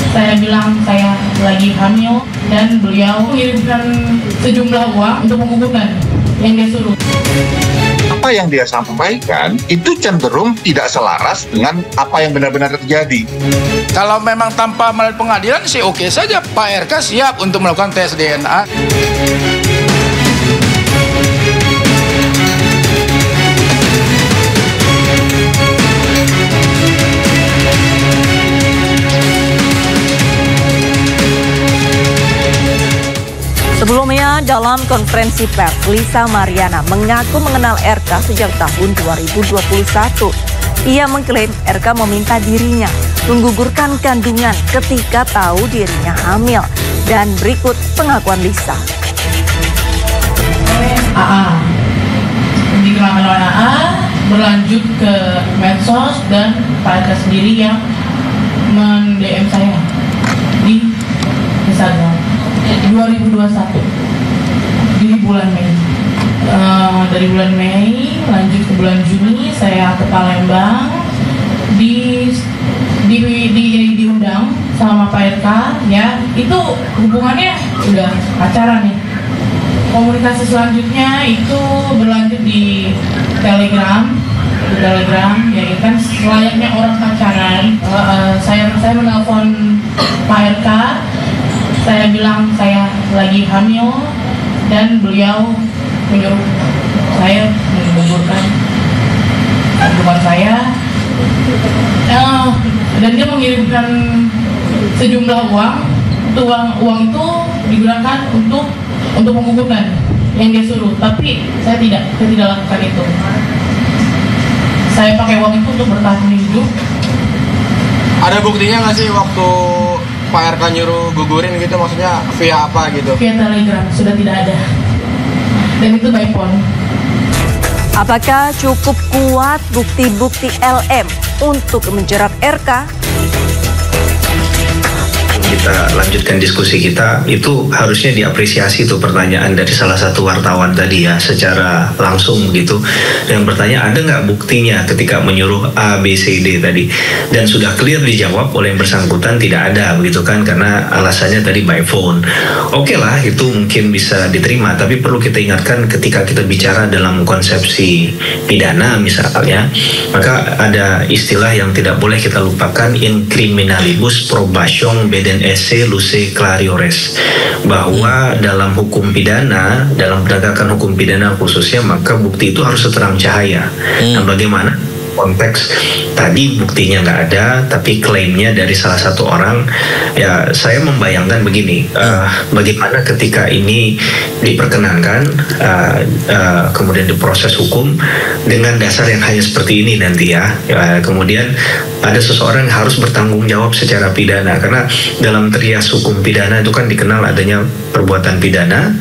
Saya bilang saya lagi hamil dan beliau mengirimkan sejumlah uang untuk menggugurkan yang dia suruh. Apa yang dia sampaikan itu cenderung tidak selaras dengan apa yang benar-benar terjadi. Kalau memang tanpa melalui pengadilan sih oke saja, Pak RK siap untuk melakukan tes DNA. Sebelumnya, dalam konferensi pers, Lisa Mariana mengaku mengenal RK sejak tahun 2021. Ia mengklaim RK meminta dirinya menggugurkan kandungan ketika tahu dirinya hamil. Dan berikut pengakuan Lisa. AA dikenalkan oleh AA, berlanjut ke medsos dan Pak RK sendiri yang men-DM saya di Instagram. 2021 di bulan Mei. Dari bulan Mei lanjut ke bulan Juni saya ke Palembang, diundang sama Pak RK, ya itu hubungannya udah pacaran nih. Komunikasi selanjutnya itu berlanjut di Telegram, ya kan selayaknya orang pacaran. Saya menelpon Pak RK. Saya bilang saya lagi hamil dan beliau menyuruh saya menggugurkan kandungan saya. Dan dia mengirimkan sejumlah uang. Uang itu digunakan untuk menggugurkan yang dia suruh. Tapi saya tidak lakukan itu. Saya pakai uang itu untuk bertahan hidup. Ada buktinya nggak sih waktu Pak RK nyuruh gugurin gitu, maksudnya via apa gitu? Via Telegram, sudah tidak ada. Dan itu by phone. Apakah cukup kuat bukti-bukti LM untuk menjerat RK? Kita lanjutkan diskusi kita, itu harusnya diapresiasi tuh pertanyaan dari salah satu wartawan tadi ya, secara langsung gitu, yang bertanya ada nggak buktinya ketika menyuruh A, B, C, D tadi, dan sudah clear dijawab oleh yang bersangkutan tidak ada begitu kan, karena alasannya tadi by phone. Oke lah, itu mungkin bisa diterima, tapi perlu kita ingatkan ketika kita bicara dalam konsepsi pidana misalnya, maka ada istilah yang tidak boleh kita lupakan, in criminalibus probation beden esse luce clariores, bahwa dalam hukum pidana, dalam penegakan hukum pidana khususnya, maka bukti itu harus seterang cahaya. Nah, bagaimana konteks tadi buktinya nggak ada, tapi klaimnya dari salah satu orang, ya saya membayangkan begini, bagaimana ketika ini diperkenankan, kemudian diproses hukum dengan dasar yang hanya seperti ini nanti ya, kemudian ada seseorang yang harus bertanggung jawab secara pidana, karena dalam trias hukum pidana itu kan dikenal adanya perbuatan pidana,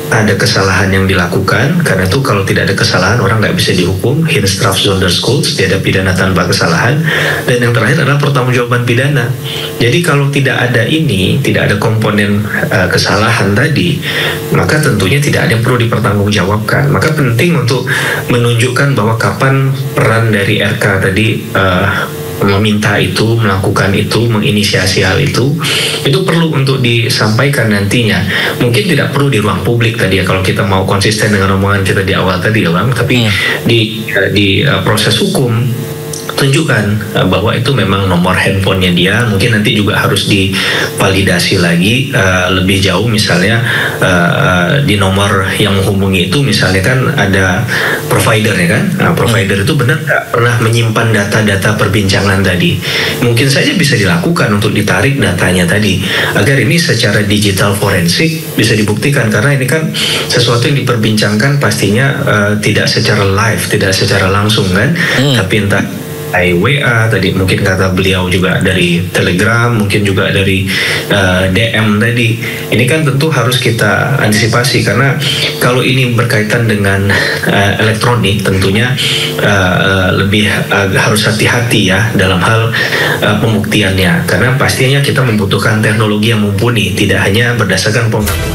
ada kesalahan yang dilakukan, karena itu kalau tidak ada kesalahan orang nggak bisa dihukum, Hinstraf Zonder Schools, dia ada pidana tanpa kesalahan, dan yang terakhir adalah pertanggungjawaban pidana. Jadi kalau tidak ada ini, tidak ada komponen kesalahan tadi, maka tentunya tidak ada yang perlu dipertanggungjawabkan. Maka penting untuk menunjukkan bahwa kapan peran dari RK tadi meminta itu, melakukan itu, menginisiasi hal itu perlu untuk disampaikan nantinya. Mungkin tidak perlu di ruang publik tadi ya, kalau kita mau konsisten dengan omongan kita di awal tadi ya Bang, tapi di proses hukum tunjukkan bahwa itu memang nomor handphonenya dia. Mungkin nanti juga harus divalidasi lagi lebih jauh, misalnya di nomor yang menghubungi itu misalnya kan ada provider ya kan, provider itu benar nggak pernah menyimpan data-data perbincangan tadi. Mungkin saja bisa dilakukan untuk ditarik datanya tadi, agar ini secara digital forensik bisa dibuktikan, karena ini kan sesuatu yang diperbincangkan pastinya tidak secara live, tidak secara langsung kan, tapi entah WA tadi, mungkin kata beliau juga dari Telegram, mungkin juga dari DM tadi. Ini kan tentu harus kita antisipasi, karena kalau ini berkaitan dengan elektronik tentunya lebih harus hati-hati ya dalam hal pembuktiannya, karena pastinya kita membutuhkan teknologi yang mumpuni, tidak hanya berdasarkan pengakuan.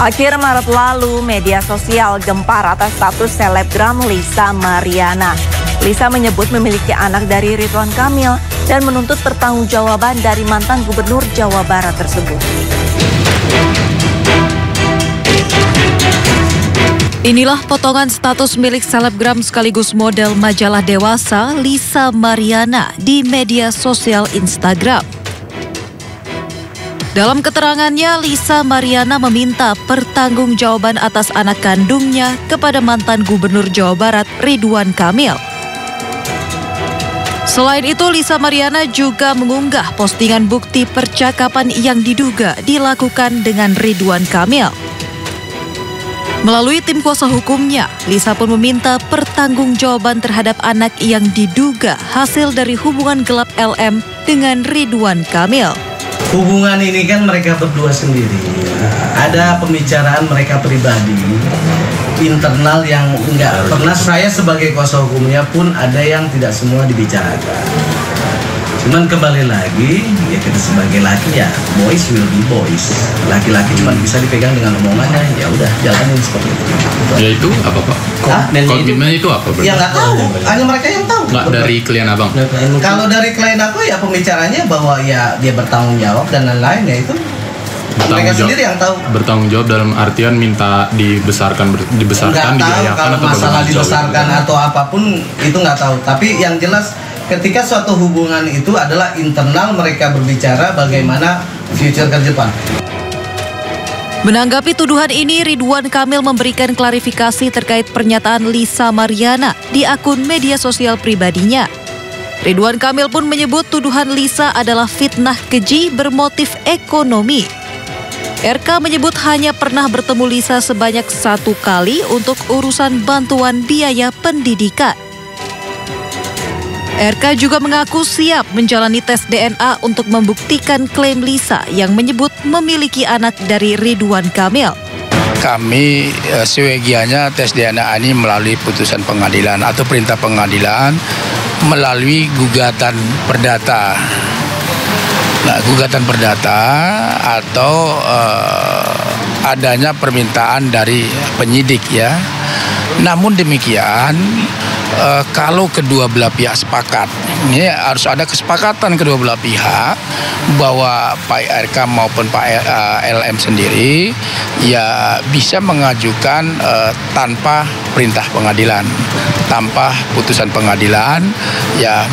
Akhir Maret lalu, media sosial gempar atas status selebgram Lisa Mariana. Lisa menyebut memiliki anak dari Ridwan Kamil dan menuntut pertanggungjawaban dari mantan Gubernur Jawa Barat tersebut. Inilah potongan status milik selebgram sekaligus model majalah dewasa Lisa Mariana di media sosial Instagram. Dalam keterangannya, Lisa Mariana meminta pertanggungjawaban atas anak kandungnya kepada mantan Gubernur Jawa Barat Ridwan Kamil. Selain itu, Lisa Mariana juga mengunggah postingan bukti percakapan yang diduga dilakukan dengan Ridwan Kamil. Melalui tim kuasa hukumnya, Lisa pun meminta pertanggungjawaban terhadap anak yang diduga hasil dari hubungan gelap LM dengan Ridwan Kamil. Hubungan ini kan mereka berdua sendiri. Ada pembicaraan mereka pribadi, internal yang enggak pernah saya sebagai kuasa hukumnya pun ada yang tidak semua dibicarakan. Cuman kembali lagi, ya kita sebagai laki ya, boys will be boys. Laki-laki cuma bisa dipegang dengan omongannya, ya udah jalanin seperti itu. Ya itu apa Pak? Komitmen itu apa? Ya nggak tahu, hanya mereka yang tahu. Nggak dari klien abang? Kalau dari klien aku ya pembicaranya bahwa ya dia bertanggung jawab dan lain-lain, ya itu mereka sendiri yang tahu. Bertanggung jawab dalam artian minta dibesarkan, dibiayakan kalau atau masalah dibesarkan atau apapun itu nggak tahu. Tapi yang jelas ketika suatu hubungan itu adalah internal, mereka berbicara bagaimana future ke depan. Menanggapi tuduhan ini, Ridwan Kamil memberikan klarifikasi terkait pernyataan Lisa Mariana di akun media sosial pribadinya. Ridwan Kamil pun menyebut tuduhan Lisa adalah fitnah keji bermotif ekonomi. RK menyebut hanya pernah bertemu Lisa sebanyak 1 kali untuk urusan bantuan biaya pendidikan. RK juga mengaku siap menjalani tes DNA untuk membuktikan klaim Lisa yang menyebut memiliki anak dari Ridwan Kamil. Kami seyogianya tes DNA ini melalui putusan pengadilan atau perintah pengadilan melalui gugatan perdata. Nah, gugatan perdata atau adanya permintaan dari penyidik ya. Namun demikian, kalau kedua belah pihak sepakat, ini harus ada kesepakatan kedua belah pihak bahwa Pak RK maupun Pak LM sendiri ya bisa mengajukan tanpa perintah pengadilan, tanpa putusan pengadilan, ya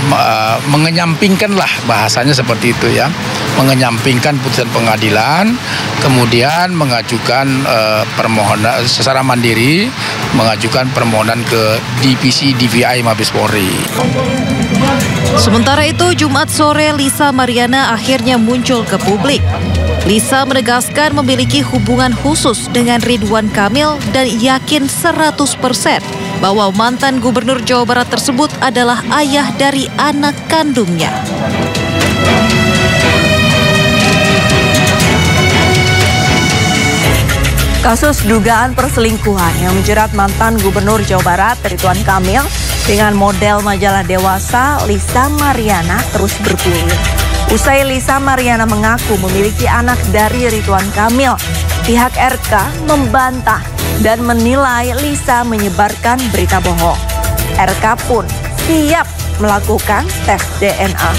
mengenyampingkanlah bahasanya seperti itu ya, mengenyampingkan putusan pengadilan, kemudian mengajukan permohonan secara mandiri, mengajukan permohonan ke divisi DVI Mabes Polri. Sementara itu, Jumat sore Lisa Mariana akhirnya muncul ke publik. Lisa menegaskan memiliki hubungan khusus dengan Ridwan Kamil dan yakin 100% bahwa mantan Gubernur Jawa Barat tersebut adalah ayah dari anak kandungnya. Kasus dugaan perselingkuhan yang menjerat mantan Gubernur Jawa Barat Ridwan Kamil dengan model majalah dewasa Lisa Mariana terus bergulir. Usai Lisa Mariana mengaku memiliki anak dari Ridwan Kamil, pihak RK membantah dan menilai Lisa menyebarkan berita bohong. RK pun siap melakukan tes DNA.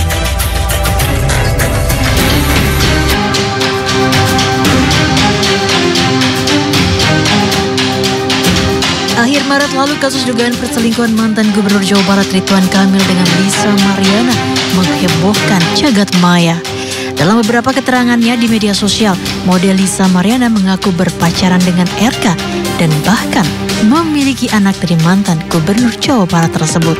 Akhir Maret lalu, kasus dugaan perselingkuhan mantan Gubernur Jawa Barat Ridwan Kamil dengan Lisa Mariana menghebohkan jagat maya. Dalam beberapa keterangannya di media sosial, model Lisa Mariana mengaku berpacaran dengan RK dan bahkan memiliki anak dari mantan Gubernur Jawa Barat tersebut.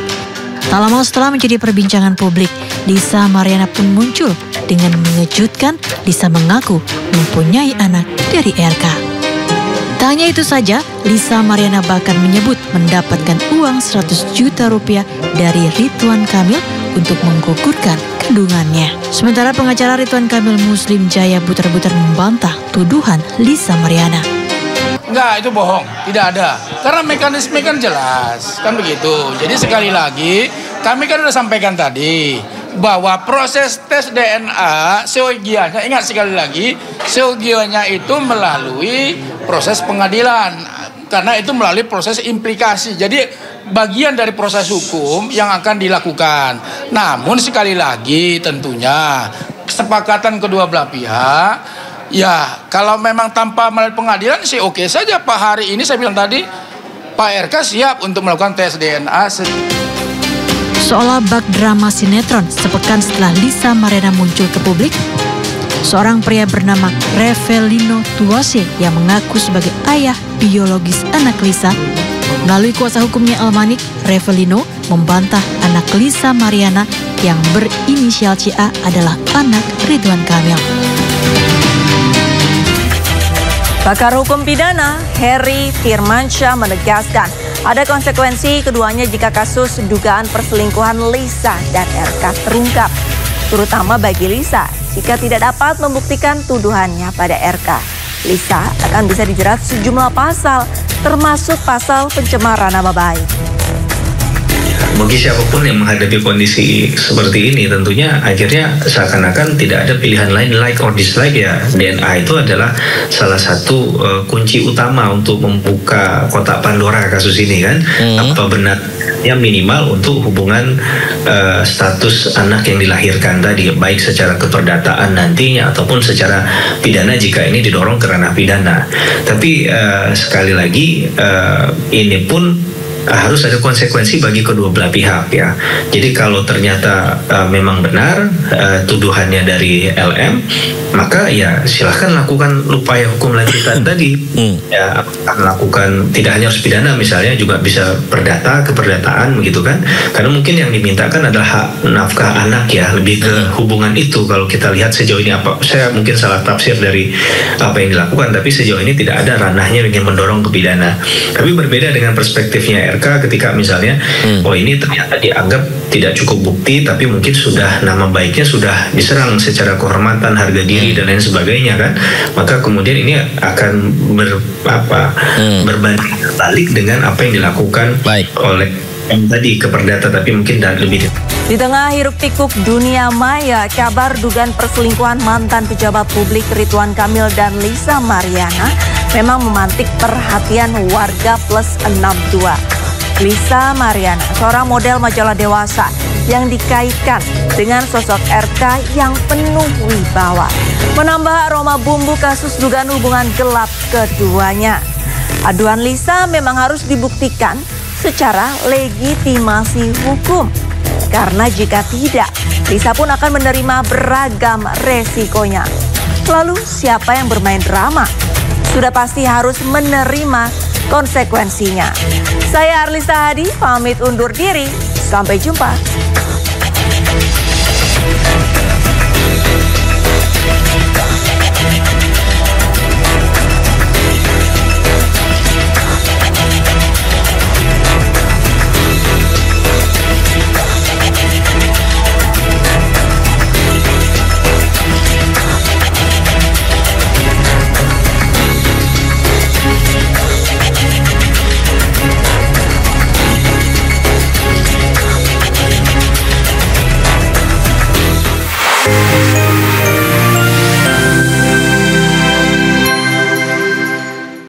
Tak lama setelah menjadi perbincangan publik, Lisa Mariana pun muncul dengan mengejutkan. Lisa mengaku mempunyai anak dari RK. Tak hanya itu saja, Lisa Mariana bahkan menyebut mendapatkan uang 100 juta rupiah dari Ridwan Kamil untuk menggugurkan kandungannya. Sementara pengacara Ridwan Kamil Muslim Jaya Butar-Butar membantah tuduhan Lisa Mariana. Enggak, itu bohong, tidak ada. Karena mekanisme kan jelas, kan begitu. Jadi sekali lagi, kami kan sudah sampaikan tadi bahwa proses tes DNA seyogianya, ingat sekali lagi, seyogianya itu melalui proses pengadilan. karena itu melalui proses implikasi. Jadi bagian dari proses hukum yang akan dilakukan. Namun sekali lagi tentunya kesepakatan kedua belah pihak, ya kalau memang tanpa melalui pengadilan sih oke saja Pak. Hari ini saya bilang tadi Pak RK siap untuk melakukan tes DNA. Seolah bak drama sinetron sepekan setelah Lisa Mariana muncul ke publik, seorang pria bernama Revelino Tuase yang mengaku sebagai ayah biologis anak Lisa. Melalui kuasa hukumnya Elmanik, Revelino membantah anak Lisa Mariana yang berinisial CA adalah anak Ridwan Kamil. Pakar hukum pidana Heri Firmansyah menegaskan ada konsekuensi keduanya jika kasus dugaan perselingkuhan Lisa dan RK terungkap, terutama bagi Lisa jika tidak dapat membuktikan tuduhannya pada RK. Lisa akan bisa dijerat sejumlah pasal, termasuk pasal pencemaran nama baik. Bagi siapapun yang menghadapi kondisi seperti ini, tentunya akhirnya seakan-akan tidak ada pilihan lain, like or dislike ya. DNA itu adalah salah satu kunci utama untuk membuka kotak Pandora kasus ini kan. Apa benarnya minimal untuk hubungan status anak yang dilahirkan tadi, baik secara keperdataan nantinya ataupun secara pidana jika ini didorong ke ranah pidana. Tapi sekali lagi ini pun harus ada konsekuensi bagi kedua belah pihak ya. Jadi kalau ternyata memang benar tuduhannya dari LM, maka ya silahkan lakukan upaya hukum lanjutan tadi. Ya, lakukan tidak hanya harus pidana, misalnya juga bisa perdata, keperdataan begitu kan. Karena mungkin yang dimintakan adalah hak nafkah anak ya, lebih ke hubungan itu. Kalau kita lihat sejauh ini apa, saya mungkin salah tafsir dari apa yang dilakukan, tapi sejauh ini tidak ada ranahnya ingin mendorong ke pidana. Tapi berbeda dengan perspektifnya RK ketika misalnya oh ini ternyata dianggap tidak cukup bukti, tapi mungkin sudah nama baiknya sudah diserang secara kehormatan, harga diri dan lain sebagainya kan, maka kemudian ini akan berbanding balik dengan apa yang dilakukan oleh yang tadi keperdata, tapi mungkin lebih. Di tengah hiruk pikuk dunia maya, kabar dugaan perselingkuhan mantan pejabat publik Ridwan Kamil dan Lisa Mariana memang memantik perhatian warga plus 62. Lisa Mariana, seorang model majalah dewasa yang dikaitkan dengan sosok RK yang penuh wibawa, menambah aroma bumbu kasus dugaan hubungan gelap keduanya. Aduan Lisa memang harus dibuktikan secara legitimasi hukum, karena jika tidak, Lisa pun akan menerima beragam resikonya. Lalu siapa yang bermain drama? Sudah pasti harus menerima konsekuensinya. Saya Arlisa Hadi, pamit undur diri. Sampai jumpa.